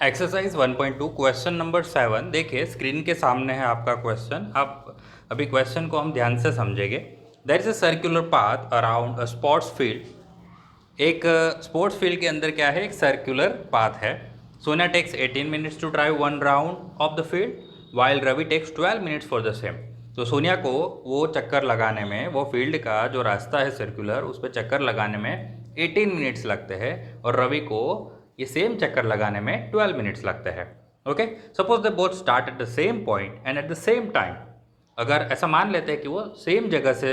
Exercise 1.2 question number 7। देखिए screen के सामने है आपका क्वेश्चन। आप अभी क्वेश्चन को हम ध्यान से समझेंगे। There is a circular path around a sports field. एक स्पोर्ट्स फील्ड के अंदर क्या है, एक सर्कुलर पाथ है। Sonia takes 18 minutes to drive one round of the field while Ravi takes 12 minutes for the same. तो सोनिया को वो चक्कर लगाने में, वो फील्ड का जो रास्ता है सर्कुलर, उस पर चक्कर लगाने में 18 मिनट्स लगते हैं और रवि को ये सेम चक्कर लगाने में 12 मिनट्स लगते हैं। Okay, suppose they both start at the same point and at the same time. अगर ऐसा मान लेते हैं कि वो सेम जगह से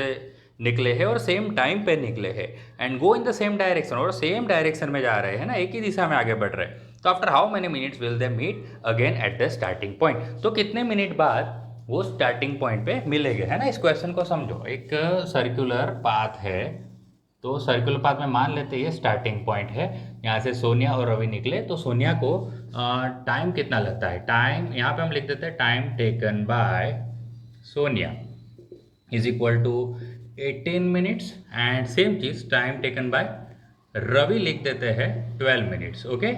निकले हैं और सेम टाइम पे निकले हैं and go in the same direction, और सेम डायरेक्शन में जा रहे हैं ना, एक ही दिशा में आगे बढ़ रहे हैं, तो after how many minutes will they meet again at the starting point. तो कितने मिनट बाद वो स्टार्टिंग पॉइंट पे मिलेंगे, है ना। इस क्वेश्चन को समझो। एक सर्कुलर पाथ है, तो सर्कुलर पाथ में मान लेते हैं ये स्टार्टिंग पॉइंट है। यहाँ से सोनिया और रवि निकले, तो सोनिया को टाइम कितना लगता है, टाइम यहाँ पे हम लिख देते हैं time taken by Sonia is equal to 18 minutes, and same चीज टाइम टेकन बाय रवि लिख देते हैं 12 मिनट्स। ओके,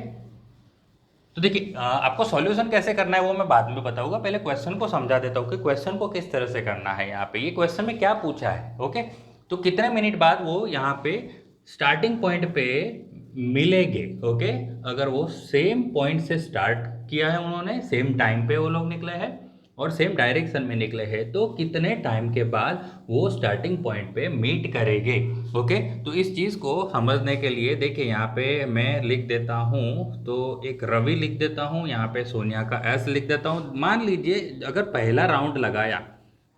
तो देखिए आपको सॉल्यूशन कैसे करना है वो मैं बाद में बताऊंगा। पहले क्वेश्चन को समझा देता हूँ कि क्वेश्चन को किस तरह से करना है। यहाँ पे ये क्वेश्चन में क्या पूछा है। ओके, तो कितने मिनट बाद वो यहाँ पे स्टार्टिंग पॉइंट पे मिलेंगे। ओके, अगर वो सेम पॉइंट से स्टार्ट किया है उन्होंने, सेम टाइम पे वो लोग निकले हैं और सेम डायरेक्शन में निकले हैं, तो कितने टाइम के बाद वो स्टार्टिंग पॉइंट पे मीट करेंगे। ओके, तो इस चीज़ को समझने के लिए देखिए यहाँ पे मैं लिख देता हूँ, तो एक रवि लिख देता हूँ, यहाँ पे सोनिया का एस लिख देता हूँ। मान लीजिए अगर पहला राउंड लगाया,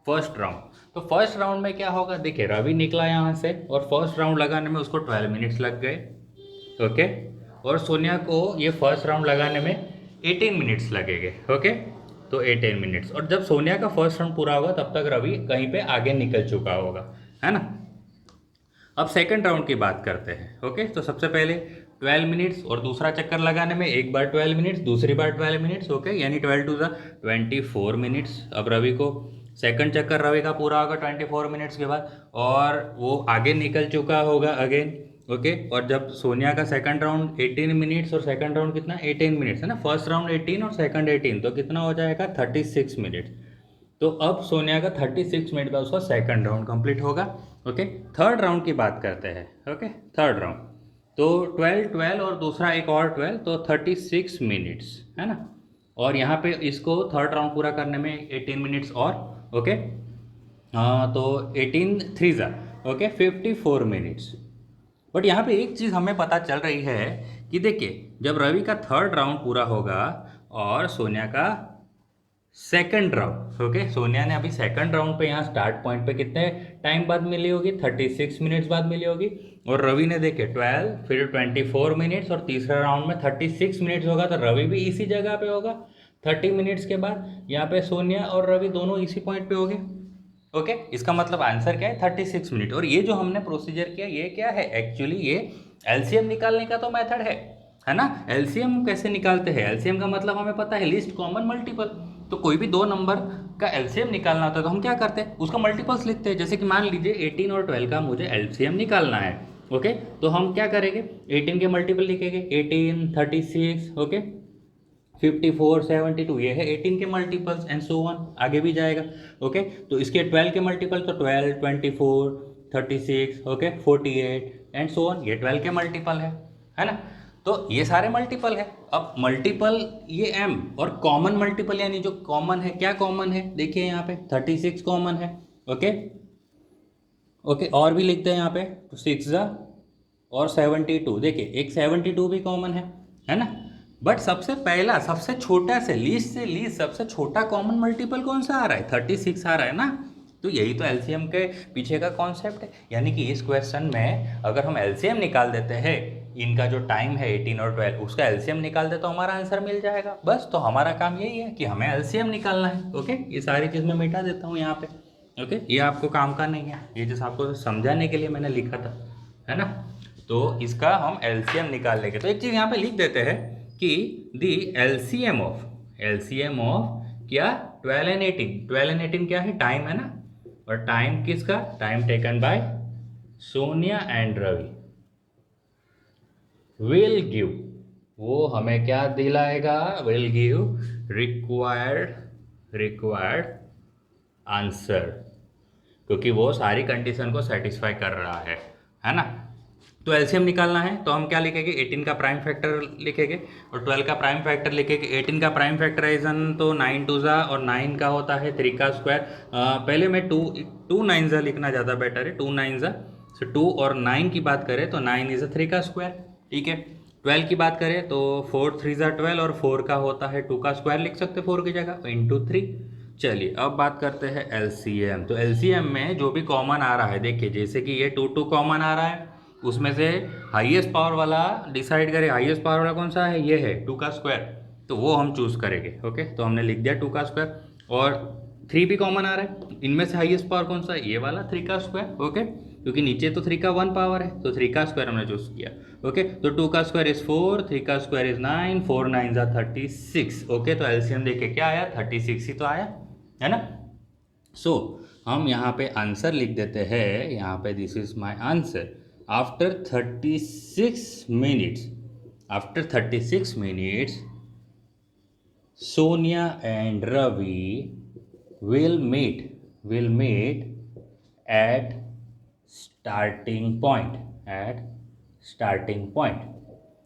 फर्स्ट राउंड, तो फर्स्ट राउंड में क्या होगा, देखिए रवि निकला यहाँ से और फर्स्ट राउंड लगाने में उसको 12 मिनट्स लग गए। ओके, और सोनिया को ये फर्स्ट राउंड लगाने में 18 मिनट्स लगेंगे। ओके, तो 18 मिनट्स, और जब सोनिया का फर्स्ट राउंड पूरा होगा तब तक रवि कहीं पे आगे निकल चुका होगा, है ना। अब सेकंड राउंड की बात करते हैं। ओके, तो सबसे पहले 12 मिनट्स और दूसरा चक्कर लगाने में एक बार 12 मिनट्स, दूसरी बार 12 मिनट्स। ओके, यानी 12 टू द 24 मिनट्स। अब रवि को सेकंड चक्कर रवि का पूरा होगा 24 मिनट्स के बाद, और वो आगे निकल चुका होगा अगेन। ओके, और जब सोनिया का सेकंड राउंड 18 मिनट्स और सेकंड राउंड कितना 18 मिनट्स है ना, फर्स्ट राउंड 18 और सेकंड 18, तो कितना हो जाएगा 36 मिनट्स। तो अब सोनिया का 36 मिनट बाद उसका सेकंड राउंड कंप्लीट होगा। ओके, थर्ड राउंड की बात करते हैं। ओके, थर्ड राउंड, तो 12 12 और दूसरा एक और 12, तो 36 मिनट्स, है ना। और यहाँ पे इसको थर्ड राउंड पूरा करने में 18 मिनट्स और। ओके, हाँ, तो 18 थ्री ज़ा, ओके 54 मिनट्स। बट यहाँ पे एक चीज़ हमें पता चल रही है कि देखिए जब रवि का थर्ड राउंड पूरा होगा और सोनिया का सेकंड राउंड, ओके, सोनिया ने अभी सेकंड राउंड पे यहाँ स्टार्ट पॉइंट पे कितने टाइम बाद मिली होगी, 36 मिनट्स बाद मिली होगी। और रवि ने देखे 12, फिर 24 मिनट्स, और तीसरा राउंड में 36 मिनट्स होगा, तो रवि भी इसी जगह पे होगा 30 मिनट्स के बाद। यहाँ पे सोनिया और रवि दोनों इसी पॉइंट पे होंगे। ओके, इसका मतलब आंसर क्या है 36 मिनट। और ये जो हमने प्रोसीजर किया ये क्या है, एक्चुअली ये एलसीएम निकालने का तो मेथड है ना। एलसीएम कैसे निकालते हैं, एलसीएम का मतलब हमें पता है लिस्ट कॉमन मल्टीपल। तो कोई भी दो नंबर का एलसीएम निकालना होता है तो हम क्या करते हैं, उसका मल्टीपल्स लिखते हैं। जैसे कि मान लीजिए 18 और 12 का मुझे एलसीएम निकालना है। ओके, तो हम क्या करेंगे, 18 के मल्टीपल लिखेंगे, 18 36, ओके 54 72, ये है 18 के मल्टीपल्स एंड सो वन, आगे भी जाएगा। ओके, तो इसके 12 के मल्टीपल तो 12 24 36, ओके 48 एंड सो वन, ये 12 के मल्टीपल है ना। तो ये सारे मल्टीपल है। अब मल्टीपल ये m, और कॉमन मल्टीपल यानी जो कॉमन है, क्या कॉमन है देखिए यहाँ पे 36 कॉमन है। ओके, ओके, और भी लिखते हैं यहाँ पे, तो 6 और 72, देखिए एक 72 भी कॉमन है ना। बट सबसे पहला, सबसे छोटा से लीस्ट सबसे छोटा कॉमन मल्टीपल कौन सा आ रहा है, 36 आ रहा है ना। तो यही तो एलसीएम के पीछे का कॉन्सेप्ट है। यानी कि इस क्वेश्चन में अगर हम एलसीएम निकाल देते हैं, इनका जो टाइम है 18 और 12, उसका एलसीएम निकाल दे तो हमारा आंसर मिल जाएगा। बस, तो हमारा काम यही है कि हमें एलसीएम निकालना है। ओके, ये सारी चीज़ मैं मिटा देता हूँ यहाँ पे। ओके, ये आपको काम का नहीं है, ये जैसे आपको समझाने के लिए मैंने लिखा था, है ना। तो इसका हम एलसीएम निकाल लेंगे। तो एक चीज़ यहाँ पे लिख देते हैं कि दी एलसीएम ऑफ क्या, 12 एंड 18, 12 एंड 18 क्या है, टाइम है ना। और टाइम किसका, time taken by Sonia and Ravi will give वो हमें क्या दिलाएगा, विल गिव रिक्वायर्ड आंसर, क्योंकि वो सारी कंडीशन को सेटिस्फाई कर रहा है ना। तो एलसीएम निकालना है तो हम क्या लिखेंगे, 18 का प्राइम फैक्टर लिखेंगे और 12 का प्राइम फैक्टर लिखेंगे। 18 का प्राइम फैक्टराइजन तो 9 टू ज़ा और 9 का होता है 3 का स्क्वायर। पहले मैं 2 9 ज़ा लिखना ज़्यादा बेटर है, 2 9 ज़ा। सो 2 और 9 की बात करें तो 9 इज़ 3 का स्क्वायर, ठीक है। 12 की बात करें तो 4 3 ज़ा 12 और 4 का होता है 2 का स्क्वायर, लिख सकते 4 की जगह इंटू 3। चलिए अब बात करते हैं एलसीएम। तो एलसीएम में जो भी कॉमन आ रहा है, देखिए जैसे कि ये 2 2 कॉमन आ रहा है, उसमें से हाईएस्ट पावर वाला डिसाइड करें, हाईएस्ट पावर वाला कौन सा है, ये है 2 का स्क्वायर, तो वो हम चूज़ करेंगे। ओके, तो हमने लिख दिया 2 का स्क्वायर। और 3 भी कॉमन आ रहा है, इनमें से हाईएस्ट पावर कौन सा है, ये वाला 3 का स्क्वायर। ओके, क्योंकि नीचे तो 3 का 1 पावर है, तो 3 का स्क्वायर हमने चूज़ किया। ओके, तो 2 का स्क्वायर इज 4, 3 का स्क्वायर इज 9, 4 9 ज़ा 36। ओके, तो एलसीएम देखिए क्या आया, 36 ही तो आया, है ना। सो हम यहाँ पे आंसर लिख देते हैं, यहाँ पे this is my answer. After 36 minutes, after 36 minutes Sonia and Ravi will meet at starting point।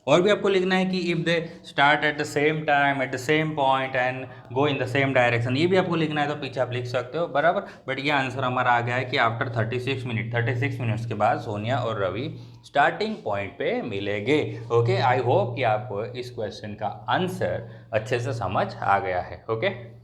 और भी आपको लिखना है कि if they start at the same time at the same point and go in the same direction, ये भी आपको लिखना है, तो पीछे आप लिख सकते हो बराबर। बट ये आंसर हमारा आ गया है कि आफ्टर 36 मिनट्स के बाद सोनिया और रवि स्टार्टिंग पॉइंट पे मिलेंगे। ओके, आई होप कि आपको इस क्वेश्चन का आंसर अच्छे से समझ आ गया है। ओके।